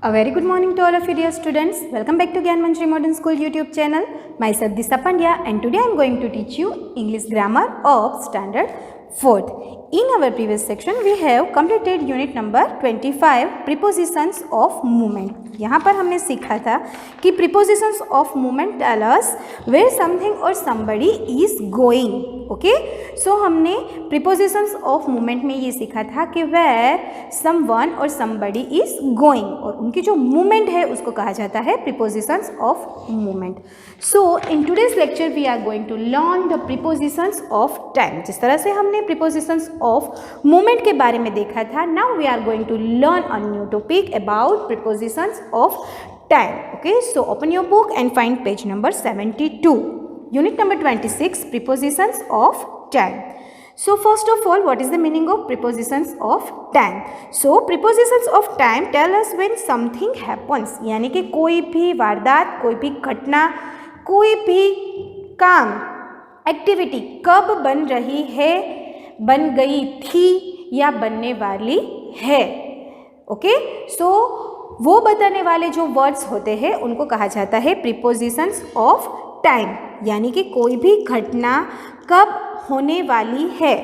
A very good morning to all of you dear students. Welcome back to Gyan Manjari Modern School YouTube channel. Myself Disha Pandya and today I am going to teach you English grammar of standard 4th. In our previous section we have completed unit number 25 prepositions of movement. यहाँ पर हमने सीखा था कि prepositions of movement tell us where something or somebody is going. Okay so हमने prepositions of movement में ये सीखा था कि where someone or somebody is going और उनकी जो movement है उसको कहा जाता है prepositions of movement. So in today's lecture we are going to learn the prepositions of time. जिस तरह से हमने prepositions of movement के बारे में देखा था, now we are going to learn a new topic about prepositions of time. Okay, so open your book and find page number 72. Unit number 26, prepositions of time. So first of all, what is the meaning of prepositions of time? So prepositions of time tell us when something happens. यानी कि कोई भी वारदात, कोई भी घटना, कोई भी काम, एक्टिविटी कब बन रही है, बन गई थी या बनने वाली है. ओके सो वो बताने वाले जो वर्ड्स होते हैं उनको कहा जाता है prepositions of टाइम. यानी कि कोई भी घटना कब होने वाली है,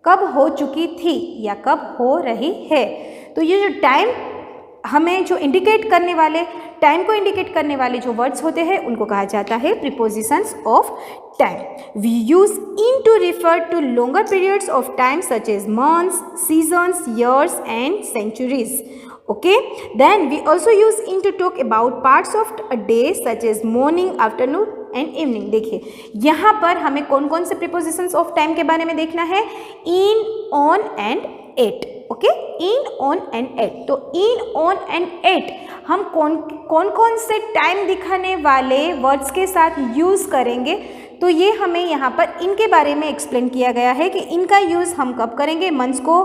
कब हो चुकी थी या कब हो रही है. तो ये जो टाइम हमें जो इंडिकेट करने वाले, टाइम को इंडिकेट करने वाले जो वर्ड्स होते हैं उनको कहा जाता है prepositions of time. We use in to refer to longer periods of time such as months, seasons, years and centuries. Okay, then we also use in to talk about parts of a day such as morning, afternoon and evening. देखिए यहाँ पर हमें कौन कौन से prepositions of time के बारे में देखना है. in, on and at. Okay in, on and at. तो in, on and at हम कौन कौन से टाइम दिखाने वाले वर्ड्स के साथ यूज़ करेंगे. तो ये हमें यहाँ पर इनके बारे में एक्सप्लेन किया गया है कि इनका यूज़ हम कब करेंगे. मंथ्स को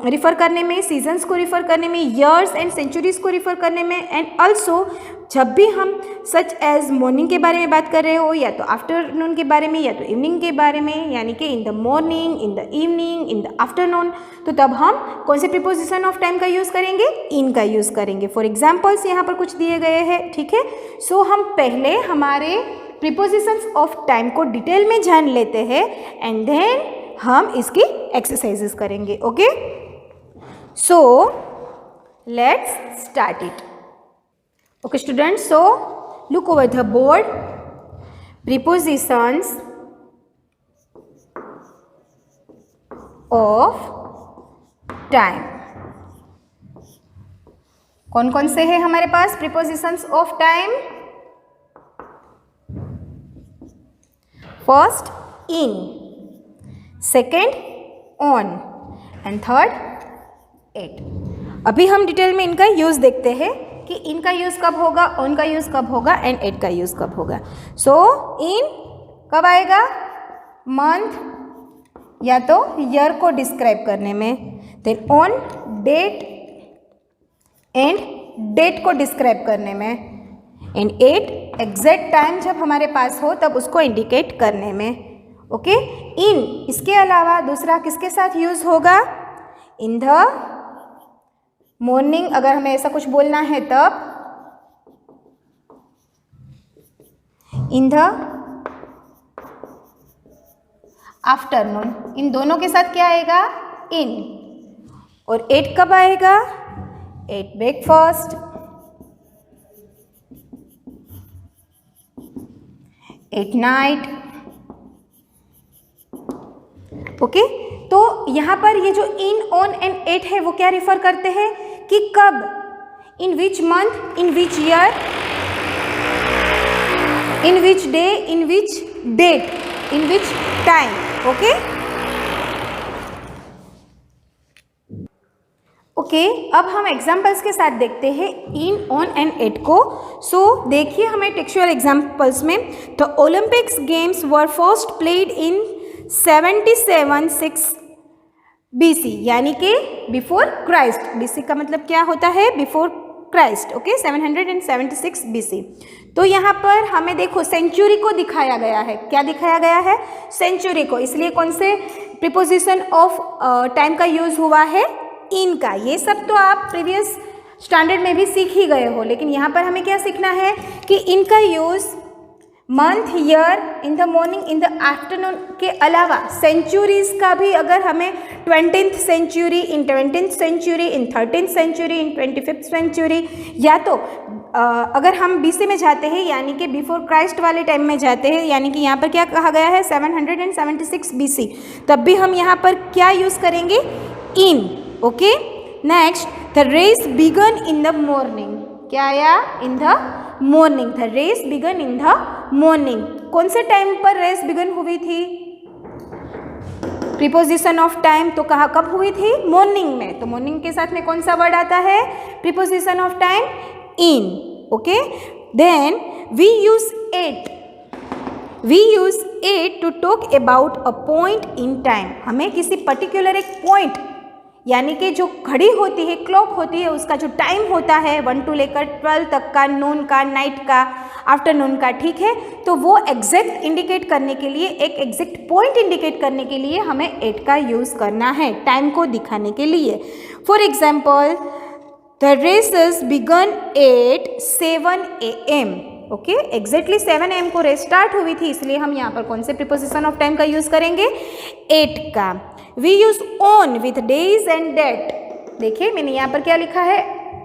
रिफ़र करने में, सीजन्स को रिफ़र करने में, ईयर्स एंड सेंचुरीज़ को रिफ़र करने में, एंड ऑल्सो जब भी हम सच एज मॉर्निंग के बारे में बात कर रहे हो या तो आफ्टरनून के बारे में या तो इवनिंग के बारे में, यानी कि इन the morning, in the evening, in the afternoon, तो तब हम कौन से प्रीपोजिशन ऑफ टाइम का यूज़ करेंगे. इन का यूज़ करेंगे. फॉर एग्जाम्पल्स यहाँ पर कुछ दिए गए हैं. ठीक है, सो हम पहले हमारे प्रीपोजिशंस ऑफ टाइम को डिटेल में जान लेते हैं एंड देन हम इसकी एक्सरसाइजेस करेंगे. Okay so let's start it. Okay students, so look over the board. Prepositions of time. कौन कौन से हैं हमारे पास prepositions of time. First in, second on and third at. अभी हम डिटेल में इनका यूज़ देखते हैं कि इनका यूज़ कब होगा, on का यूज़ कब होगा एंड at का यूज़ कब होगा. सो in कब आएगा, मंथ या तो ईयर को डिस्क्राइब करने में, then on date and date को डिस्क्राइब करने में, एंड एट एग्जैक्ट टाइम जब हमारे पास हो तब उसको इंडिकेट करने में. ओके इन इसके अलावा दूसरा किसके साथ यूज़ होगा. इन द मॉर्निंग अगर हमें ऐसा कुछ बोलना है तब, इन द आफ्टरनून, इन दोनों के साथ क्या आएगा, इन. और एट कब आएगा, at breakfast, at night. Okay तो यहाँ पर ये जो इन, ऑन एंड एट है वो क्या रिफर करते हैं कि कब, in which month, in which year, in which day, in which date, in which time. Okay okay अब हम एग्जाम्पल्स के साथ देखते हैं इन, ऑन एंड एट को. सो देखिए हमें टेक्सचुअल एग्जाम्पल्स में, the Olympics games were first played in 77 BC, यानी कि बिफोर क्राइस्ट. BC का मतलब क्या होता है, बिफोर क्राइस्ट. Okay 776 BC. तो यहाँ पर हमें देखो सेंचुरी को दिखाया गया है. क्या दिखाया गया है, सेंचुरी को. इसलिए कौन से प्रीपोजिशन ऑफ टाइम का यूज हुआ है, इन का. ये सब तो आप प्रीवियस स्टैंडर्ड में भी सीख ही गए हो, लेकिन यहाँ पर हमें क्या सीखना है कि इनका use month, year, in the morning, in the afternoon के अलावा सेंचुरीज़ का भी अगर हमें 20th सेंचुरी, इन 20th सेंचुरी, इन 13th सेंचुरी, इन 25th सेंचुरी, या तो अगर हम BC में जाते हैं यानी कि बिफोर क्राइस्ट वाले टाइम में जाते हैं, यानी कि यहाँ पर क्या कहा गया है 776 BC, तब भी हम यहाँ पर क्या यूज़ करेंगे, in. Okay, next, the race began in the morning, क्या आया, in the morning, the race began in the morning. कौन से टाइम पर रेस बिगन हुई थी, प्रीपोजिशन ऑफ टाइम, तो कहा कब हुई थी, मॉर्निंग में, तो मॉर्निंग के साथ में कौन सा वर्ड आता है, preposition of time, in. Okay, then we use it to talk about a point in time, हमें किसी पर्टिकुलर एक पॉइंट यानी कि जो घड़ी होती है, क्लॉक होती है, उसका जो टाइम होता है 1 to लेकर 12 तक का, नून का, नाइट का, आफ्टरनून का, ठीक है, तो वो एग्जैक्ट इंडिकेट करने के लिए, एक एग्जैक्ट पॉइंट इंडिकेट करने के लिए हमें एट का यूज़ करना है, टाइम को दिखाने के लिए। For example, the races began at 7 AM। Okay, exactly 7 AM को रेस स्टार्ट हुई थी, इसलिए हम यहाँ पर कौन से प्रीपोजिशन ऑफ टाइम का यूज़ करेंगे, 8 का। We use on with days and date, देखिए मैंने यहाँ पर क्या लिखा है,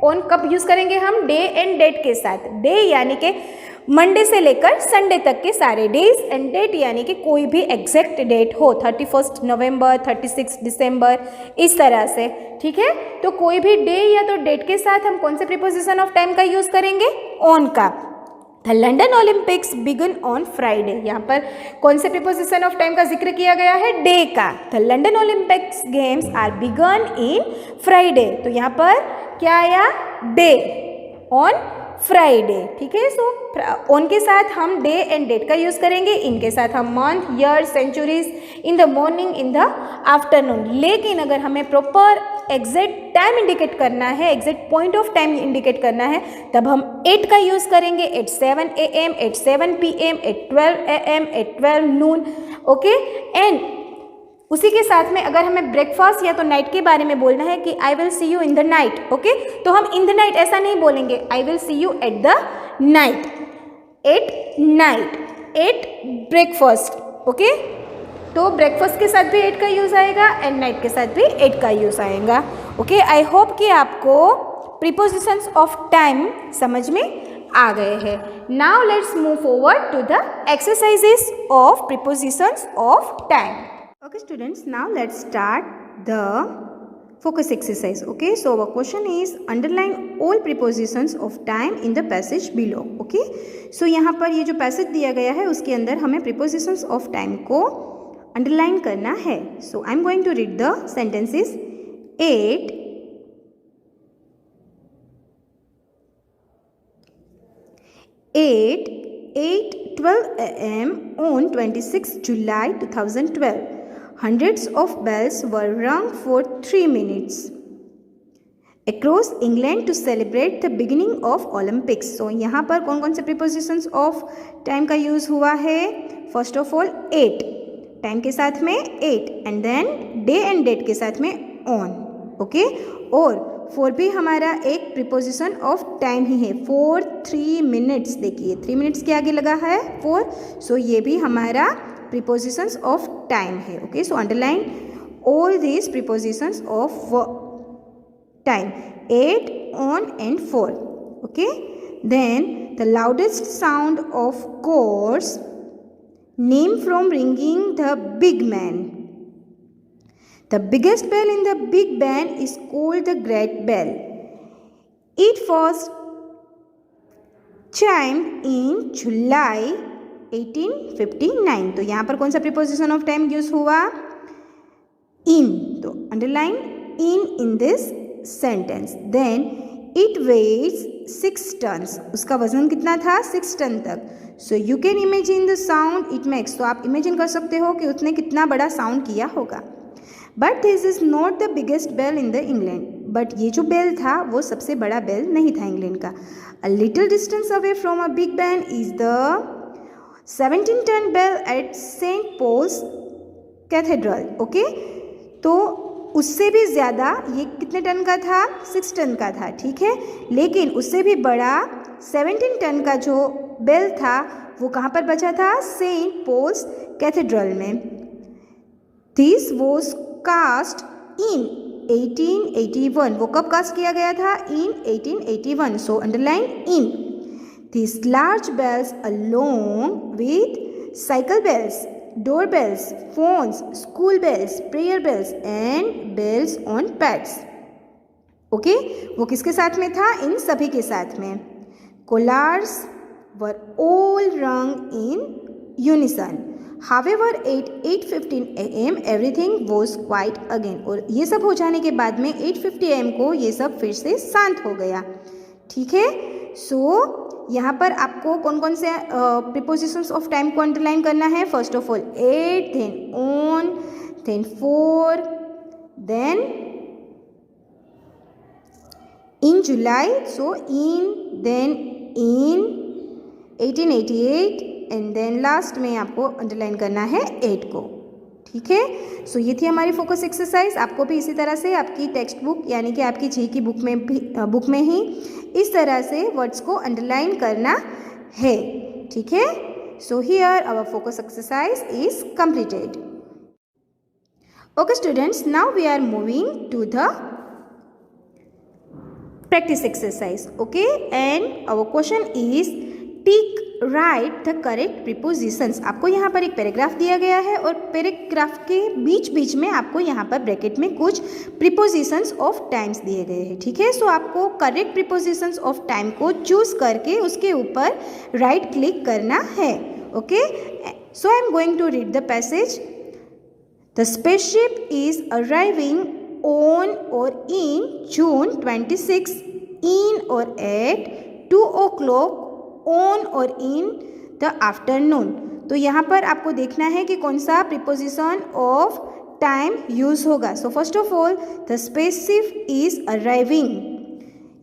ऑन कब यूज़ करेंगे हम, डे एंड डेट के साथ, डे यानी कि मंडे से लेकर संडे तक के सारे डेज, एंड डेट यानी कि कोई भी एग्जैक्ट डेट हो, 31 नवंबर, 36 दिसंबर, इस तरह से, ठीक है, तो कोई भी डे या तो डेट के साथ हम कौन से प्रीपोजिशन ऑफ टाइम का यूज़ करेंगे, ऑन का। The London Olympics began on Friday, यहाँ पर कौन से प्रीपोजिशन ऑफ टाइम का जिक्र किया गया है, डे का। The London Olympics games are begin in Friday, तो यहाँ पर क्या आया, डे, ऑन फ्राइडे, ठीक है। सो ऑन के साथ हम डे एंड डेट का यूज़ करेंगे, इनके साथ हम month, year, centuries, in the morning, in the afternoon. लेकिन अगर हमें प्रॉपर एग्जैक्ट टाइम इंडिकेट करना है, exact point of time indicate करना है, तब हम 8 का यूज़ करेंगे, at 7 AM, at 7 PM, at 12 AM, at 12 noon. Okay, and उसी के साथ में अगर हमें ब्रेकफास्ट या तो नाइट के बारे में बोलना है कि I will see you in the night, okay, तो हम इन द नाइट ऐसा नहीं बोलेंगे, I will see you at the night, at night, at breakfast. Okay, तो ब्रेकफास्ट के साथ भी 8 का यूज़ आएगा एंड नाइट के साथ भी 8 का यूज़ आएगा। ओके, आई होप कि आपको प्रीपोजिशंस ऑफ टाइम समझ में आ गए हैं। Now let's move forward to the exercises of prepositions of time. Okay students, now let's start the focus exercise. Okay, so our question is underline all prepositions of time in the passage below. Okay, so यहाँ पर ये जो passage दिया गया है उसके अंदर हमें prepositions of time को underline करना है. So I'm going to read the sentences. 8:12 AM on 26 July 2012. Hundreds of bells were rung for 3 minutes across England to celebrate the beginning of Olympics. So यहाँ पर कौन कौन से prepositions of time का use हुआ है? First of all 8, time के साथ में 8 and then day and date के साथ में on. ओके, और for भी हमारा एक preposition of time ही है, for 3 minutes. देखिए 3 minutes के आगे लगा है for, so ये भी हमारा prepositions of time है. Okay, so underline all these prepositions of time, 8, on and for. Okay, then the loudest sound of course, name from ringing the big man. The biggest bell in the big band is called the great bell. It first chimed in July 1859. तो यहाँ पर कौन सा preposition of time use हुआ? In. तो underline in this sentence. Then it weighs 6 tons. उसका वजन कितना था? 6 टन तक. So you can imagine the sound it makes. तो आप इमेजिन कर सकते हो कि उसने कितना बड़ा साउंड किया होगा. But this is not the biggest bell in the England. But ये जो बेल था वो सबसे बड़ा बेल नहीं था इंग्लैंड का. A little distance away from a big band is the 17-ton bell at St. Paul's Cathedral. Okay, तो उससे भी ज़्यादा, ये कितने टन का था, 6 टन का था, ठीक है। लेकिन उससे भी बड़ा 17 टन का जो बेल था वो कहाँ पर बचा था, सेंट पॉल्स कैथेड्रल में। दिस वॉज कास्ट इन 1881, वो कब कास्ट किया गया था, in 1881, so underline in. This large bells along with cycle bells, door bells, phones, school bells, prayer bells and bells on pads, okay, वो किसके साथ में था, इन सभी के साथ में। कोलार्स were all rung in unison, however at 8:15 AM everything was quiet again, और ये सब हो जाने के बाद में 8:50 AM को ये सब फिर से शांत हो गया, ठीक है। सो यहाँ पर आपको कौन कौन से प्रीपोजिशंस ऑफ टाइम को अंडरलाइन करना है, first of all 8, then on, then 4, then in July, so in, then in 1888 and then last में आपको अंडरलाइन करना है 8 को, ठीक है। सो ये थी हमारी फोकस एक्सरसाइज। आपको भी इसी तरह से आपकी टेक्स्ट बुक यानी कि आपकी जी की बुक में ही इस तरह से वर्ड्स को अंडरलाइन करना है, ठीक है। So here our focus exercise is completed. Okay students, now we are moving to the practice exercise, okay, and our question is tick write the correct prepositions। आपको यहाँ पर एक पैराग्राफ दिया गया है और पैराग्राफ के बीच बीच में आपको यहाँ पर ब्रैकेट में कुछ prepositions of times दिए गए हैं, ठीक है। सो आपको करेक्ट prepositions of time को चूज करके उसके ऊपर राइट क्लिक करना है, okay. So I am going to read the passage. The spaceship is arriving on or in June 26 in or at 2 o'clock on or in the afternoon। तो यहाँ पर आपको देखना है कि कौन सा प्रीपोजिशन ऑफ टाइम यूज होगा। So first of all the spaceship is arriving,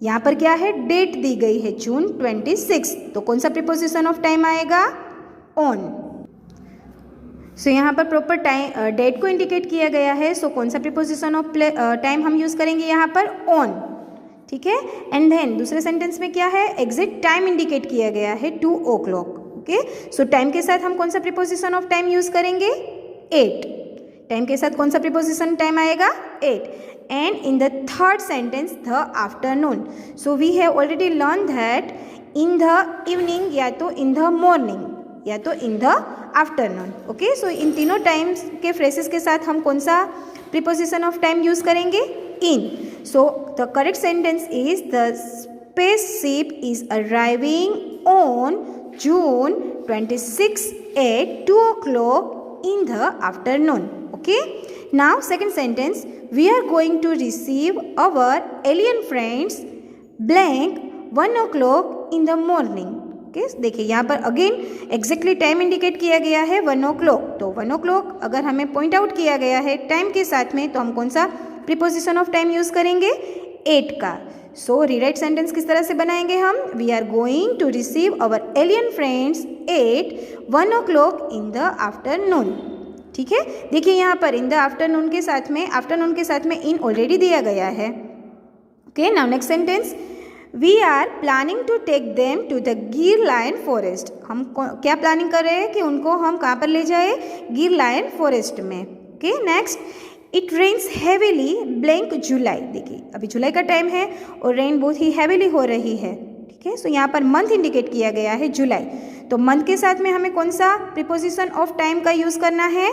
यहाँ पर क्या है, डेट दी गई है जून 26, तो कौन सा प्रीपोजिशन ऑफ टाइम आएगा, ऑन। सो यहाँ पर प्रॉपर टाइम डेट को इंडिकेट किया गया है, सो कौन सा प्रीपोजिशन ऑफ टाइम हम यूज़ करेंगे यहाँ पर, ऑन, ठीक है। एंड देन दूसरे सेंटेंस में क्या है, एग्जैक्ट टाइम इंडिकेट किया गया है 2 o'clock, ओके। सो टाइम के साथ हम कौन सा प्रीपोजिशन ऑफ टाइम यूज़ करेंगे, 8। टाइम के साथ कौन सा प्रीपोजिशन टाइम आएगा, 8। And in the third sentence the afternoon, so we have already learn that in the evening या तो इन द मॉर्निंग या तो in the afternoon, okay. So in तीनों टाइम्स के फ्रेसेस के साथ हम कौन सा प्रीपोजिशन ऑफ टाइम यूज करेंगे, in. So the correct sentence is the spaceship is arriving on June 26 at 2 o'clock in the afternoon, okay। Now second sentence, we are going to receive our alien friends blank 1 o'clock in the morning, देखिए यहाँ पर again exactly time indicate किया गया है 1 o'clock, तो 1 o'clock अगर हमें point out किया गया है टाइम के साथ में, तो हम कौन सा प्रीपोजिशन ऑफ टाइम यूज करेंगे, 8 का। सो रीराइट सेंटेंस किस तरह से बनाएंगे हम, we are going to receive our alien friends at 1 o'clock in the afternoon, ठीक है। देखिए यहाँ पर इन द आफ्टरनून के साथ में इन ऑलरेडी दिया गया है, okay. Now next sentence, we are planning to take them to the Gir lion forest. हम क्या प्लानिंग कर रहे हैं कि उनको हम कहाँ पर ले जाए, गिर लायन फॉरेस्ट में, okay. Next, it rains heavily blank July. देखिए अभी जुलाई का टाइम है और रेन बहुत ही हैवीली हो रही है, ठीक है। सो यहाँ पर मंथ इंडिकेट किया गया है जुलाई, तो मंथ के साथ में हमें कौन सा प्रीपोजिशन ऑफ टाइम का यूज़ करना है,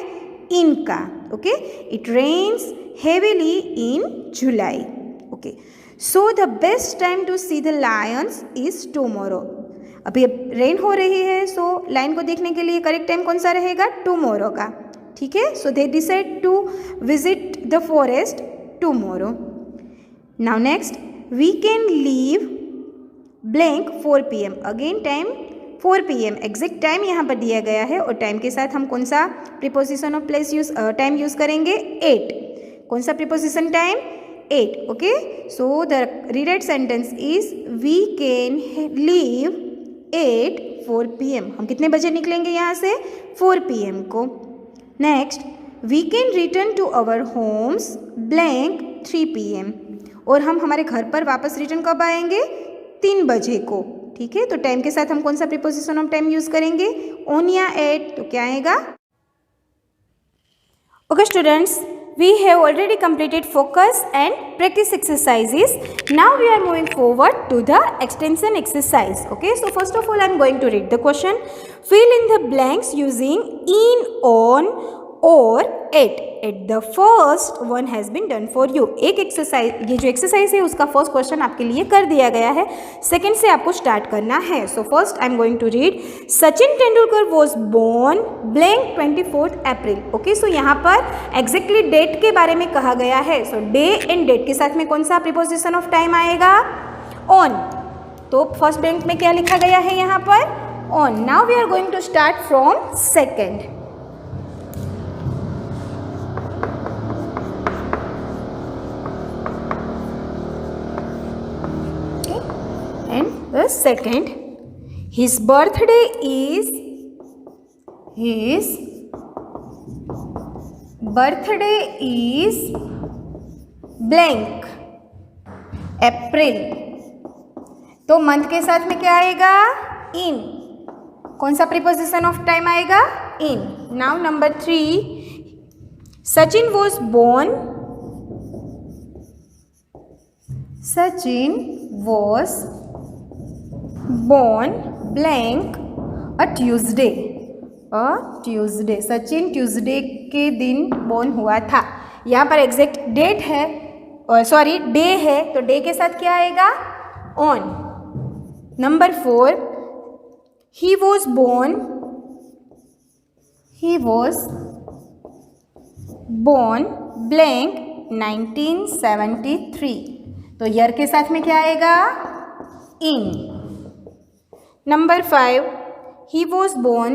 इन का, okay. It rains heavily in July, okay. So the best time to see the lions is tomorrow. अभी रेन हो रही है, सो लायन को देखने के लिए करेक्ट टाइम कौन सा रहेगा, टुमारो का, ठीक है। So they decide to visit the forest tomorrow. Now next, we can leave blank 4 PM। Again time 4 PM exact time यहाँ पर दिया गया है और टाइम के साथ हम कौन सा preposition of place time use करेंगे, 8। कौन सा preposition time, 8, okay. So the rewrite sentence is we can leave at 4 PM। हम कितने बजे निकलेंगे यहाँ से, 4 PM को। Next, we can return to our homes blank 3 PM। और हम हमारे घर पर वापस रिटर्न कब आएंगे? 3 बजे को। ठीक है, तो टाइम के साथ हम कौन सा प्रीपोजिशन ऑफ टाइम यूज करेंगे? ऑन या एट। तो क्या आएगा? Okay students, we have already completed focus and practice exercises. Now we are moving forward to the extension exercise. Okay, so first of all I am going to read the question. Fill in the blanks using in, on or at. The first one has been done for you. एक exercise, ये जो exercise है उसका first question आपके लिए कर दिया गया है। सेकंड से आपको स्टार्ट करना है। So first I am going to read, Sachin Tendulkar was born blank 24 April. Okay, so यहाँ पर एग्जैक्टली डेट के बारे में कहा गया है। सो डे एंड डेट के साथ में कौन सा प्रीपोजिशन ऑफ टाइम आएगा? ऑन। तो फर्स्ट ब्लैंक में क्या लिखा गया है यहाँ पर? On. Now we are going to start from second. The second, his birthday is blank April. तो मंथ के साथ में क्या आएगा? इन। कौन सा प्रीपोजिशन ऑफ टाइम आएगा? इन। नाउ नंबर 3, सचिन वॉज born blank a Tuesday। Sachin Tuesday के दिन बोर्न हुआ था। यहाँ पर एग्जैक्ट डेट है, सॉरी डे है, तो डे के साथ क्या आएगा? On. Number 4, he was born blank 1973। तो ईयर के साथ में क्या आएगा? In. Number 5, he was born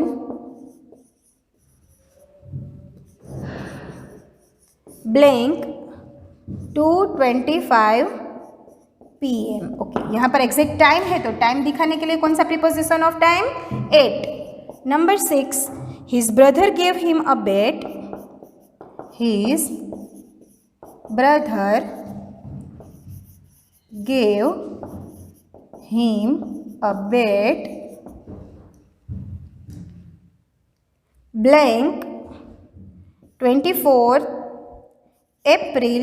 blank 2:25 PM। Okay, यहाँ पर एग्जैक्ट टाइम है तो टाइम दिखाने के लिए कौन सा preposition of time? 8। Number 6, his brother gave him a bat। his brother gave him a bat blank 24 April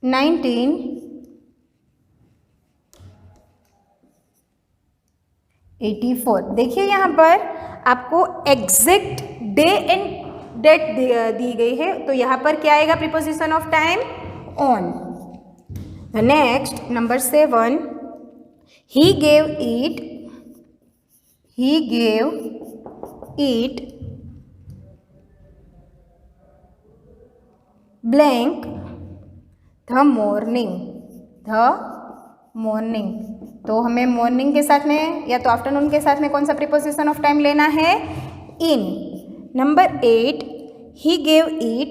1984। देखिए यहाँ पर आपको एग्जैक्ट डे एंड डेट दी गई है, तो यहाँ पर क्या आएगा preposition of time? On. The next, number 7, he gave it blank the morning। तो हमें मॉर्निंग के साथ में या तो आफ्टरनून के साथ में कौन सा प्रीपोजिशन ऑफ टाइम लेना है? In. Number 8, he gave it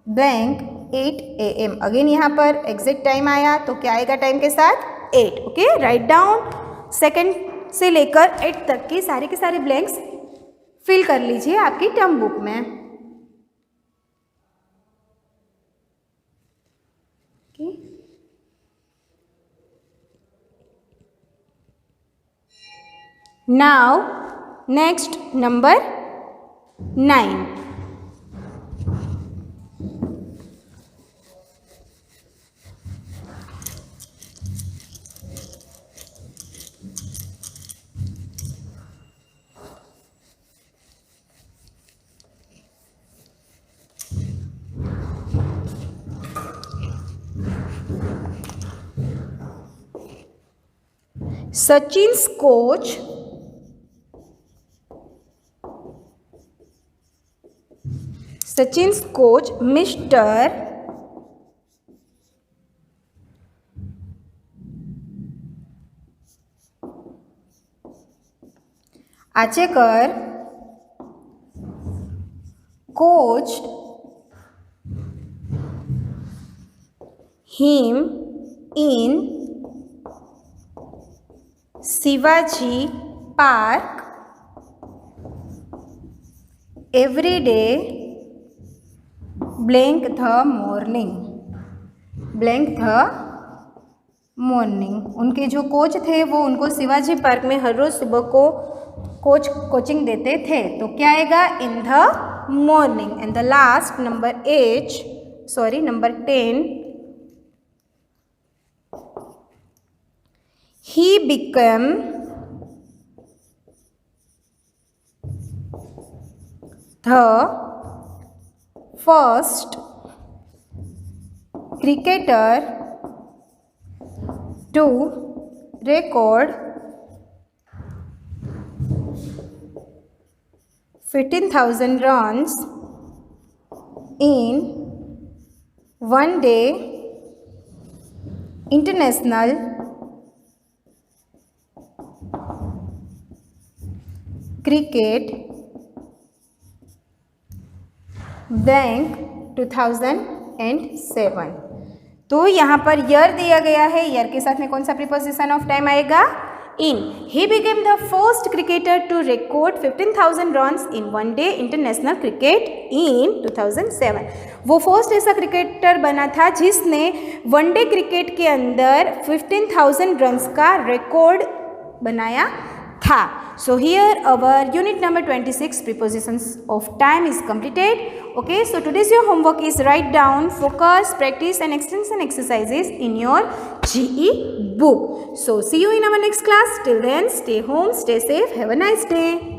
blank 8 AM। Again यहाँ पर एग्जैक्ट टाइम आया तो क्या आएगा टाइम के साथ? 8। ओके, राइट डाउन सेकंड से लेकर 8 तक की सारे के सारे ब्लैंक्स फिल कर लीजिए आपकी टर्म बुक में। Now next number 9। Sachin's coach Mr. Achekar coached him in Shivaji park every day blank the morning, blank the morning. उनके जो कोच थे वो उनको शिवाजी पार्क में हर रोज़ सुबह को कोचिंग देते थे। तो क्या आएगा? इन the morning. And the last number 10, he became the first cricketer to record 15,000 runs in one day international cricket bank 2007। तो यहाँ पर ईयर दिया गया है, ईयर के साथ में कौन सा प्रीपोजिशन ऑफ टाइम आएगा? In. He became the first cricketer to record 15,000 runs in one day international cricket in 2007। वो फर्स्ट ऐसा क्रिकेटर बना था जिसने वनडे क्रिकेट के अंदर 15,000 रन्स का रिकॉर्ड बनाया था। So here our unit number 26 prepositions of time is completed. Okay, so today's your homework is write down, focus, practice and extension exercises in your GE book. So see you in our next class. Till then, stay home, stay safe, have a nice day.